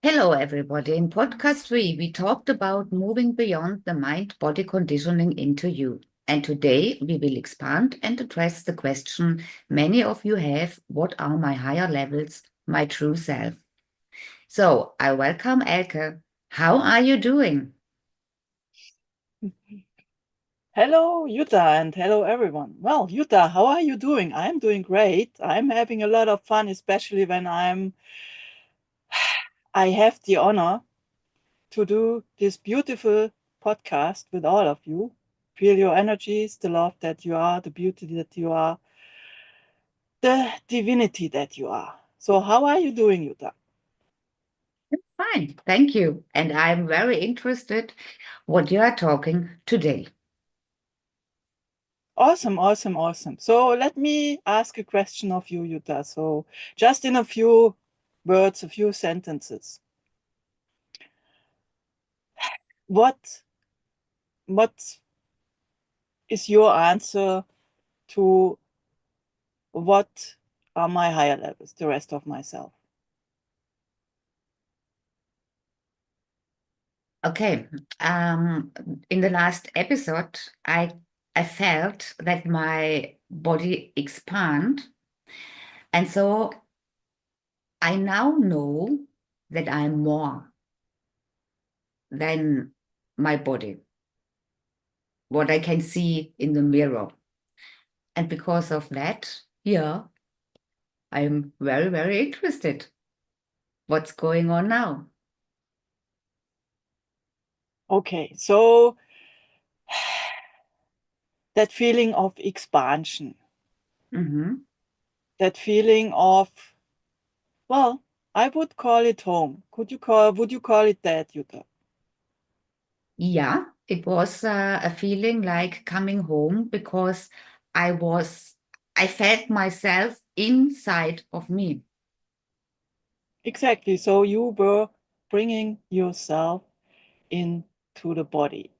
Hello, everybody. In podcast 3, we talked about moving beyond the mind-body conditioning into you. And today we will expand and address the question many of you have: what are my higher levels, my true self? So I welcome Elke. How are you doing? Hello, Jutta, and hello, everyone. Well, Jutta, how are you doing? I'm doing great. I'm having a lot of fun, especially when I have the honor to do this beautiful podcast with all of you. Feel your energies, the love that you are, the beauty that you are, the divinity that you are. So, how are you doing, Jutta? Fine, thank you. And I'm very interested what you are talking today. Awesome, awesome, awesome. So, let me ask a question of you, Jutta. So, just in a few words, a few sentences. What what is your answer to what are my higher levels, the rest of myself? Okay. In the last episode, I felt that my body expand, and so I now know that I'm more than my body, what I can see in the mirror. And because of that, yeah, I'm very, very interested. What's going on now? Okay, so that feeling of expansion, Hmm. that feeling of, well, I would call it home. Would you call it that, Jutta? Yeah, it was a feeling like coming home because I was, I felt myself inside of me. Exactly. So you were bringing yourself into the body.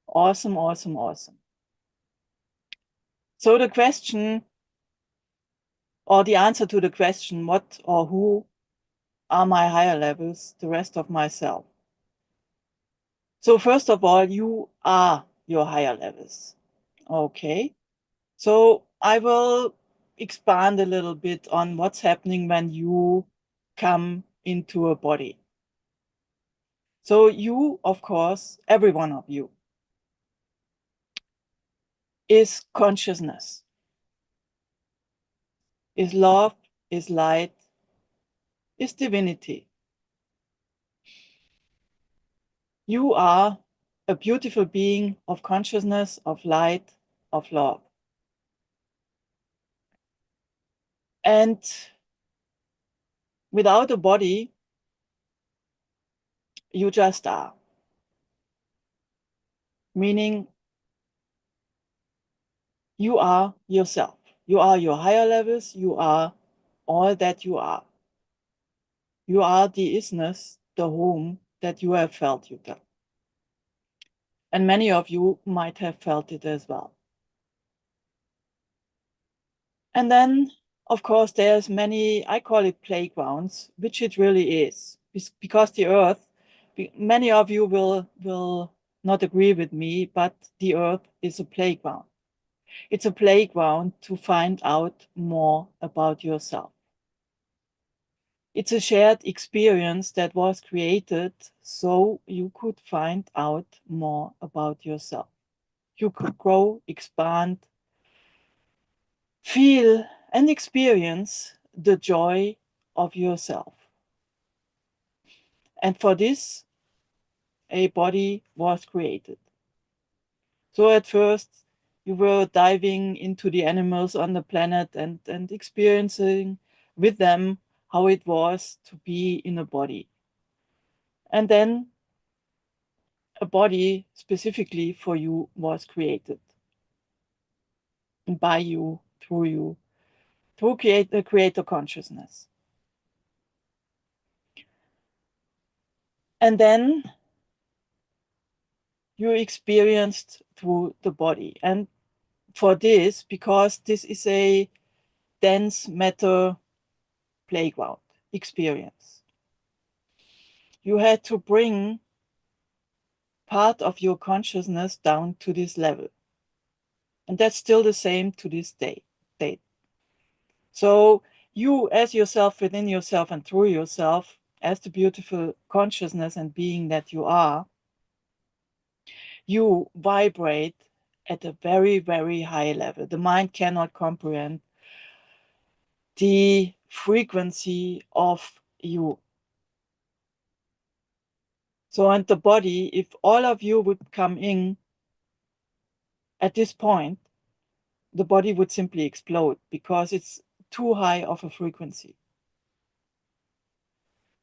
Awesome, awesome, awesome. So the question or the answer to the question, what or who are my higher levels, the rest of myself? So first of all, you are your higher levels. Okay. So I will expand a little bit on what's happening when you come into a body. So you, of course, every one of you is consciousness, is love, is light, is divinity. You are a beautiful being of consciousness, of light, of love. And without a body, you just are. Meaning you are yourself. You are your higher levels. You are all that you are. You are the isness, the home that you have felt, Jutta. And many of you might have felt it as well. And then, of course, there's many, I call it playgrounds, which it really is. Because the earth, many of you will not agree with me, but the earth is a playground. It's a playground to find out more about yourself. It's a shared experience that was created so you could find out more about yourself. You could grow, expand, feel, and experience the joy of yourself. And for this, a body was created. So at first, you were diving into the animals on the planet and experiencing with them how it was to be in a body. And then a body specifically for you was created by you, through creator consciousness. And then you experienced through the body. And for this, because this is a dense matter playground experience. You had to bring part of your consciousness down to this level. And that's still the same to this day. So you, as yourself, within yourself and through yourself, as the beautiful consciousness and being that you are, you vibrate at a very, very high level. The mind cannot comprehend the frequency of you. So, and the body, if all of you would come in at this point, the body would simply explode because it's too high of a frequency.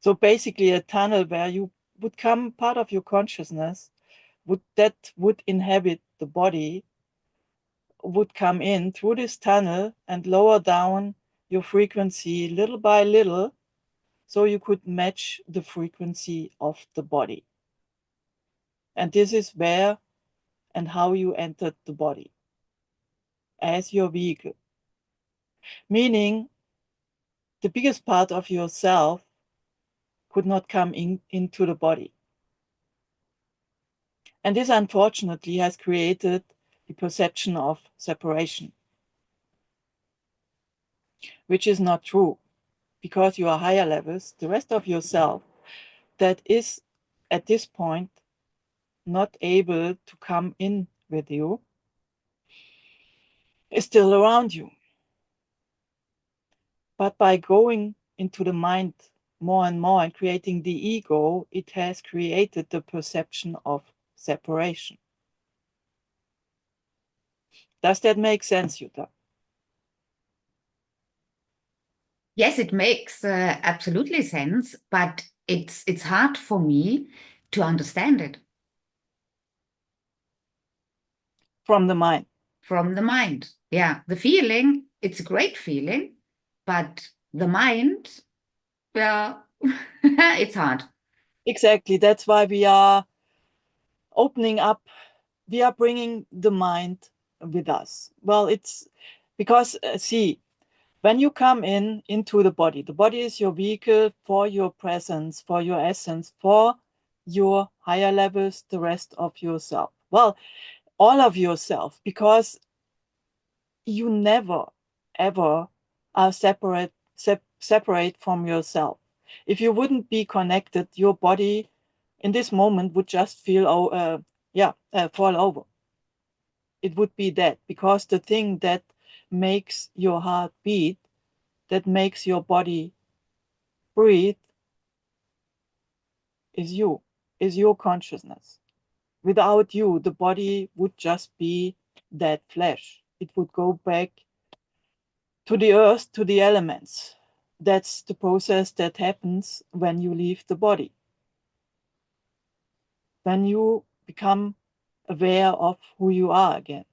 So basically a tunnel where you would come, part of your consciousness that would inhabit the body would come in through this tunnel and lower down your frequency little by little, so you could match the frequency of the body. And this is where and how you entered the body as your vehicle. Meaning the biggest part of yourself could not come into the body. And this unfortunately has created the perception of separation, which is not true, because you are higher levels. The rest of yourself that is at this point not able to come in with you is still around you. But by going into the mind more and more and creating the ego, it has created the perception of separation. Does that make sense, Jutta? Yes, it makes absolutely sense, but it's hard for me to understand it From the mind. from the mind. Yeah, the feeling, it's a great feeling, but the mind, well, it's hard. Exactly. That's why we are opening up. We are bringing the mind with us. Well, it's because, see, when you come into the body is your vehicle for your presence, for your essence, for your higher levels, the rest of yourself. Well, all of yourself, because you never, ever are separate from yourself. If you wouldn't be connected, your body in this moment would just feel, fall over. It would be that, because the thing that makes your heart beat, that makes your body breathe, is you, is your consciousness. Without you, the body would just be dead flesh. It would go back to the earth, to the elements. That's the process that happens when you leave the body. When you become aware of who you are again,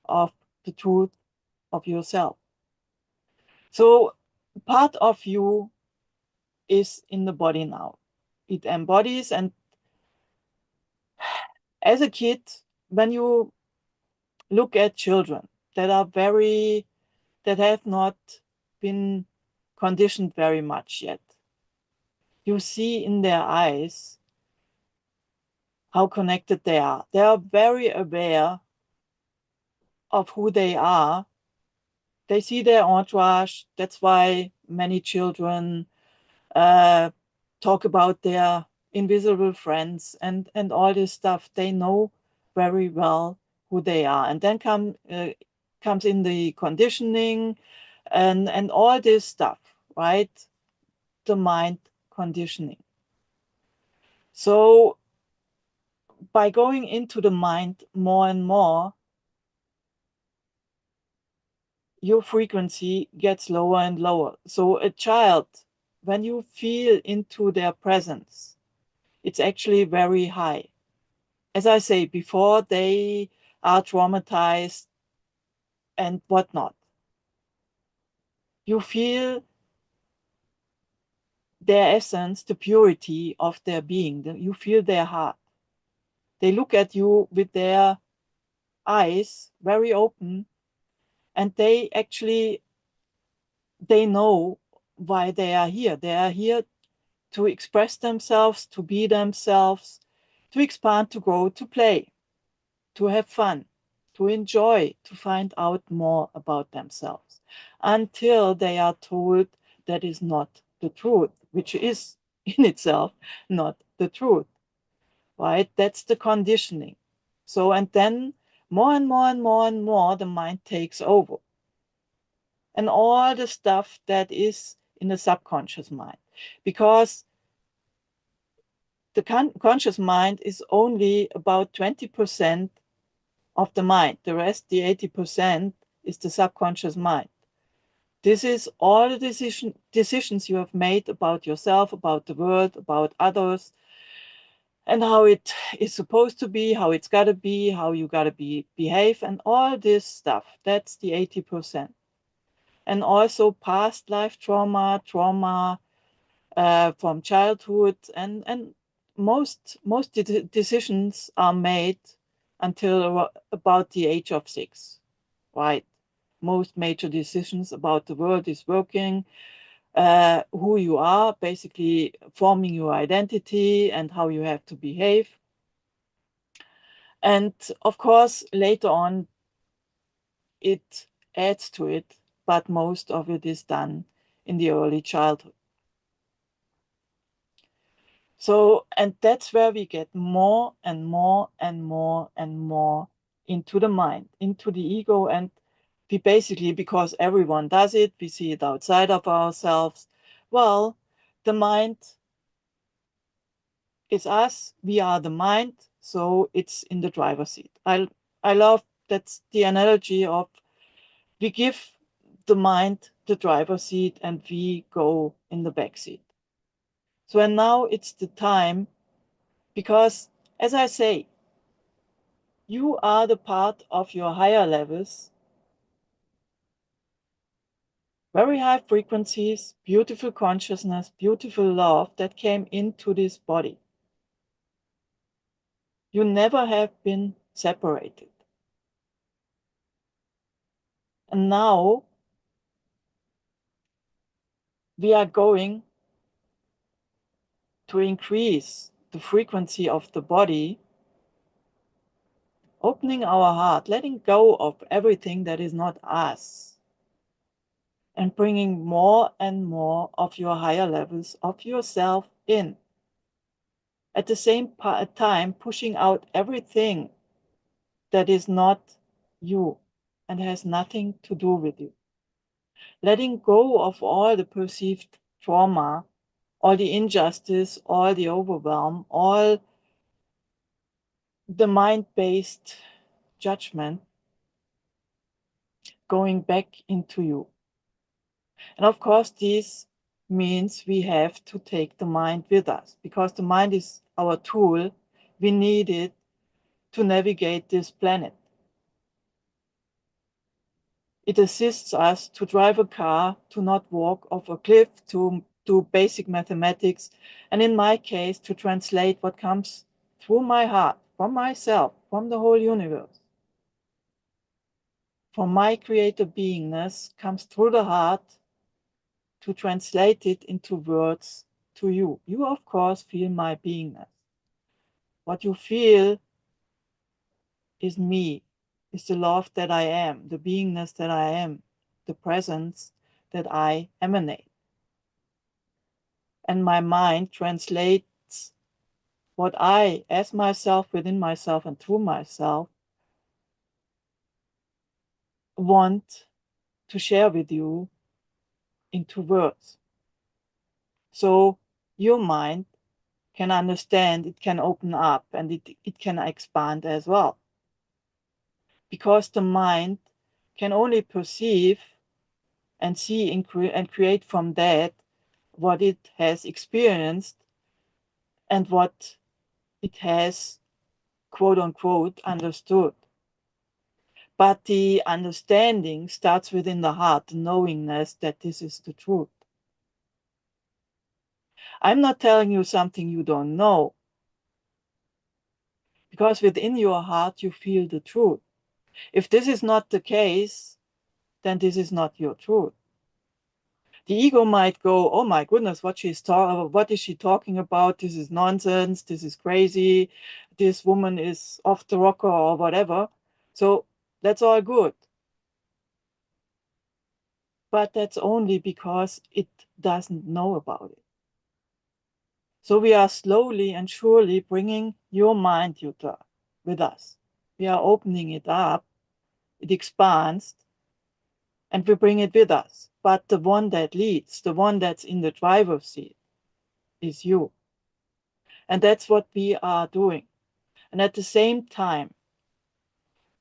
of the truth of yourself. So part of you is in the body now. It embodies, and as a kid, when you look at children that have not been conditioned very much yet, you see in their eyes how connected they are. They are very aware of who they are. They see their entourage. That's why many children talk about their invisible friends and all this stuff. They know very well who they are. And then comes in the conditioning and all this stuff, right? The mind conditioning. So by going into the mind more and more, your frequency gets lower and lower. So a child, when you feel into their presence, it's actually very high. As I say, before they are traumatized and whatnot, you feel their essence, the purity of their being. You feel their heart. They look at you with their eyes very open, and they actually they know why they are here. They are here to express themselves, to be themselves, to expand, to grow, to play, to have fun, to enjoy, to find out more about themselves, until they are told that is not the truth, which is in itself not the truth, right? That's the conditioning. So, and then more and more and more and more, the mind takes over. And all the stuff that is in the subconscious mind. Because the conscious mind is only about 20% of the mind. The rest, the 80%, is the subconscious mind. This is all the decisions you have made about yourself, about the world, about others, and how it is supposed to be, how it's got to be, how you got to behave, and all this stuff. That's the 80%. And also past life trauma from childhood, and most decisions are made until about the age of 6, right? Most major decisions about the world is working, who you are, basically forming your identity and how you have to behave. And of course, later on, it adds to it, but most of it is done in the early childhood. So, and that's where we get more and more and more and more into the mind, into the ego. And we basically, because everyone does it, we see it outside of ourselves. Well, the mind is us, we are the mind, so it's in the driver's seat. I love that's the analogy of we give the mind the driver's seat and we go in the back seat. So, and now it's the time, because as I say, you are the part of your higher levels, very high frequencies, beautiful consciousness, beautiful love that came into this body. You never have been separated. And now we are going to increase the frequency of the body, opening our heart, letting go of everything that is not us, and bringing more and more of your higher levels of yourself in. At the same time, pushing out everything that is not you and has nothing to do with you. Letting go of all the perceived trauma, all the injustice, all the overwhelm, all the mind-based judgment going back into you. And of course, this means we have to take the mind with us, because the mind is our tool. We need it to navigate this planet. It assists us to drive a car, to not walk off a cliff, to do basic mathematics, and in my case, to translate what comes through my heart, from myself, from the whole universe. From my creator beingness comes through the heart, to translate it into words to you. You, of course, feel my beingness. What you feel is me, is the love that I am, the beingness that I am, the presence that I emanate. And my mind translates what I, as myself, within myself, and through myself, want to share with you into words. So your mind can understand, it can open up, and it can expand as well. Because the mind can only perceive and see and create from that what it has experienced and what it has, quote unquote, understood. But the understanding starts within the heart, the knowingness that this is the truth. I'm not telling you something you don't know, because within your heart you feel the truth. If this is not the case, then this is not your truth. The ego might go, oh my goodness, what is she talking about? This is nonsense. This is crazy. This woman is off the rocker or whatever. So that's all good. But that's only because it doesn't know about it. So we are slowly and surely bringing your mind, Jutta, with us. We are opening it up, it expands, and we bring it with us. But the one that leads, the one that's in the driver's seat, is you. And that's what we are doing. And at the same time,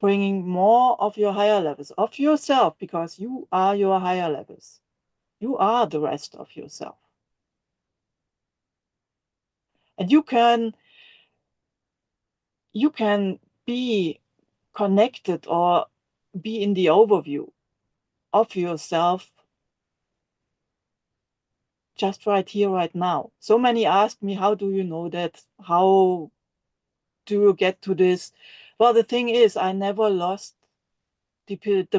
bringing more of your higher levels, of yourself, because you are your higher levels. You are the rest of yourself. And you can be connected or be in the overview of yourself just right here, right now. So many ask me, how do you know that? How do you get to this? Well, the thing is, I never lost the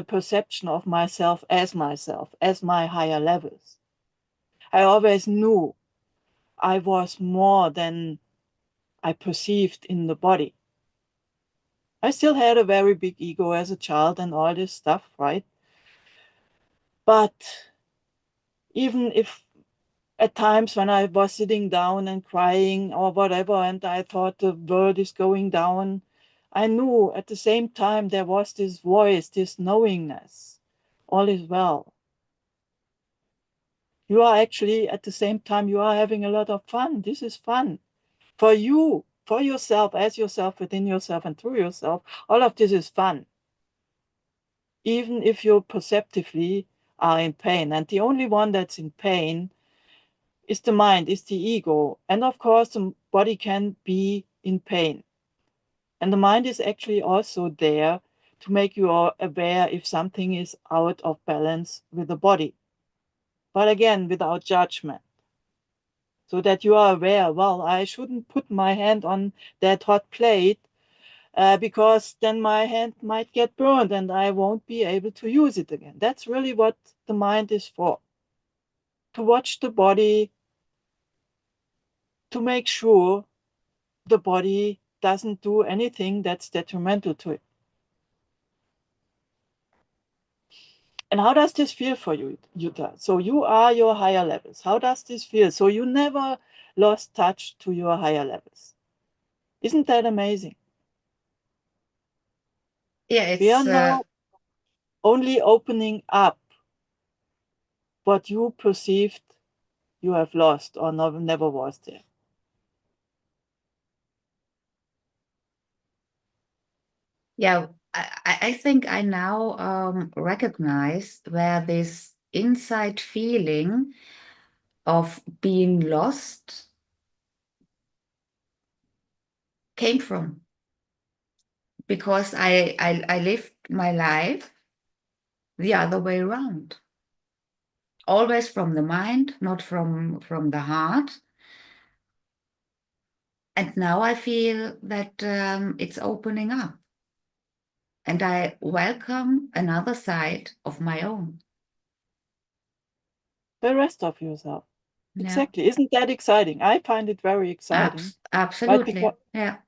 perception of myself, as my higher levels. I always knew I was more than I perceived in the body. I still had a very big ego as a child and all this stuff, right? But even if at times when I was sitting down and crying or whatever, and I thought the world is going down, I knew at the same time there was this voice, this knowingness, all is well. You are actually, at the same time, you are having a lot of fun. This is fun. For you, for yourself, as yourself, within yourself, and through yourself, all of this is fun. Even if you perceptively are in pain. And the only one that's in pain is the mind, is the ego. And of course, the body can be in pain. And the mind is actually also there to make you aware if something is out of balance with the body. But again, without judgment. So that you are aware, well, I shouldn't put my hand on that hot plate because then my hand might get burned and I won't be able to use it again. That's really what the mind is for. To watch the body, to make sure the body doesn't do anything that's detrimental to it. And how does this feel for you, Jutta? So you are your higher levels. How does this feel? So you never lost touch to your higher levels. Isn't that amazing? Yeah, We are it's now only opening up what you perceived you have lost or never was there. yeah. I think I now recognize where this inside feeling of being lost came from, because I lived my life the other way around, always from the mind, not from the heart. And now I feel that it's opening up, and I welcome another side of my own. The rest of yourself. Yeah, Exactly. Isn't that exciting? I find it very exciting, right? absolutely. Because, Yeah.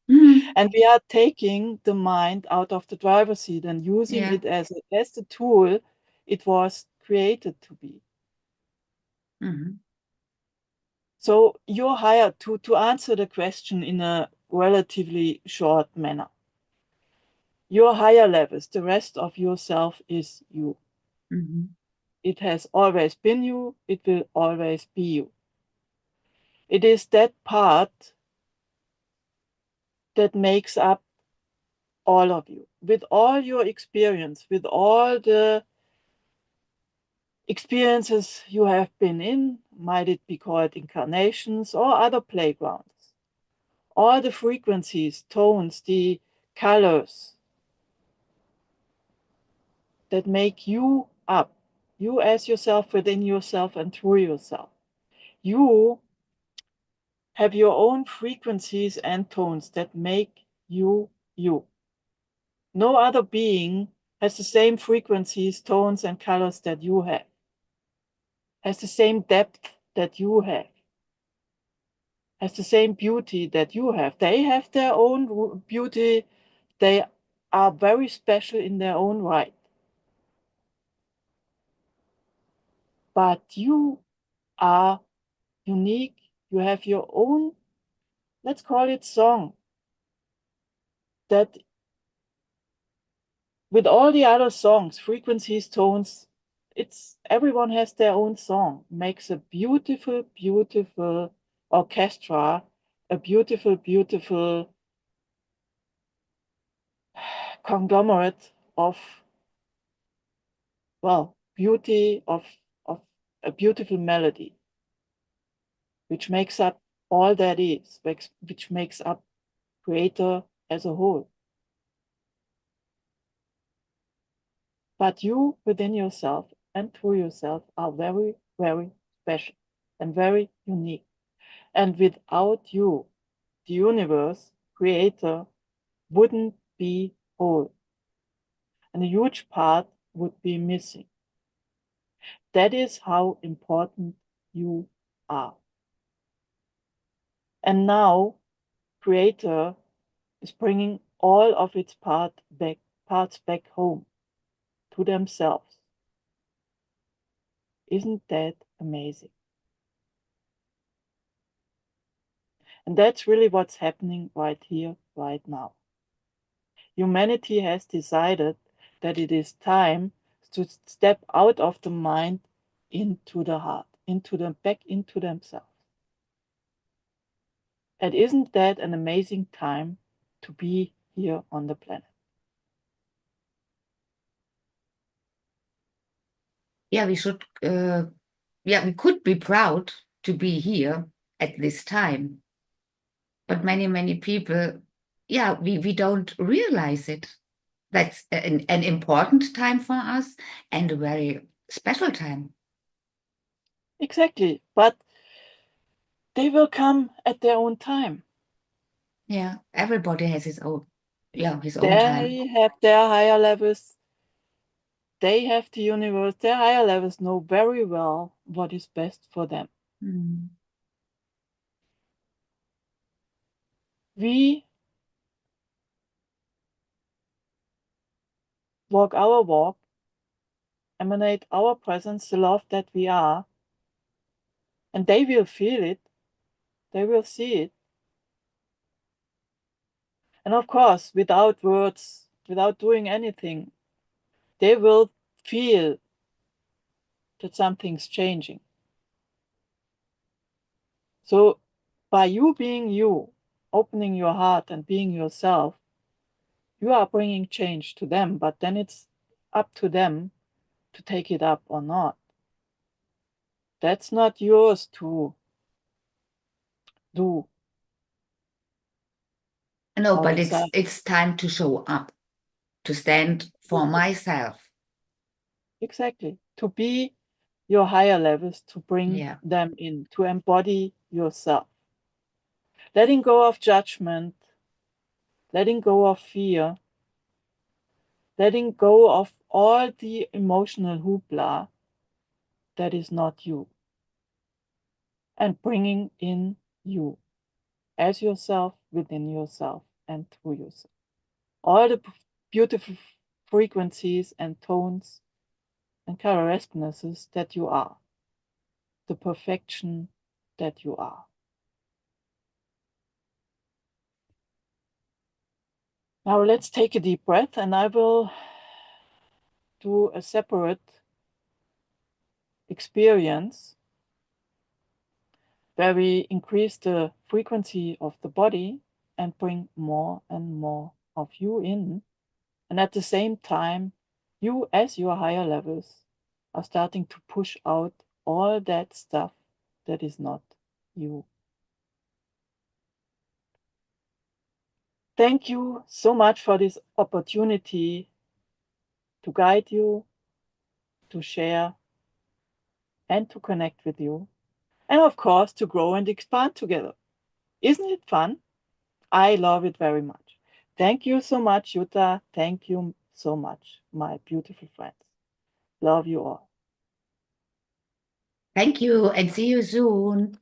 Mhm. and we are taking the mind out of the driver's seat and using Yeah. it as the tool it was created to be. Mhm. So you're hired to answer the question in a relatively short manner. Your higher levels, the rest of yourself is you. Mhm. It has always been you. It will always be you. It is that part that makes up all of you. With all your experience, with all the experiences you have been in, might it be called incarnations or other playgrounds, all the frequencies, tones, the colors that make you up, you as yourself, within yourself, and through yourself. You have your own frequencies and tones that make you you. No other being has the same frequencies, tones, and colors that you have. has the same depth that you have, has the same beauty that you have. They have their own beauty. They are very special in their own right. But you are unique. You have your own, let's call it song, that with all the other songs, frequencies, tones, everyone has their own song, makes a beautiful, beautiful orchestra, a beautiful, beautiful conglomerate of, well, beauty, of a beautiful melody, which makes up all that is, which makes up creator as a whole. But you within yourself and through yourself are very, very special and very unique. And without you, the universe, creator, wouldn't be whole. And a huge part would be missing. That is how important you are. And now, creator is bringing all of its parts back home to themselves. Isn't that amazing? And that's really what's happening right here, right now. Humanity has decided that it is time to step out of the mind into the heart, back into themselves. And isn't that an amazing time to be here on the planet? Yeah, we could be proud to be here at this time. But many people, yeah, we don't realize it. That's an important time for us and a very special time. Exactly. But they will come at their own time. Yeah, everybody has his own time. They have their higher levels. They have the universe. Their higher levels know very well what is best for them. Mm. We walk our walk, emanate our presence, the love that we are, and they will feel it, they will see it. And of course, without words, without doing anything, they will feel that something's changing. So, by you being you, opening your heart and being yourself, you are bringing change to them, but then it's up to them to take it up or not. That's not yours to do No, or but decide. it's time to show up, to stand for myself. Exactly. To be your higher levels, to bring Yeah. them in, to embody yourself. Letting go of judgment, letting go of fear, letting go of all the emotional hoopla that is not you, and bringing in you as yourself, within yourself, and through yourself. All the beautiful frequencies and tones and color resonances that you are, the perfection that you are. Now let's take a deep breath, and I will do a separate experience where we increase the frequency of the body and bring more and more of you in. And at the same time, you, as your higher levels, are starting to push out all that stuff that is not you. Thank you so much for this opportunity to guide you, to share, and to connect with you. And of course, to grow and expand together. Isn't it fun? I love it very much. Thank you so much, Jutta. Thank you so much, my beautiful friends. Love you all. Thank you and see you soon.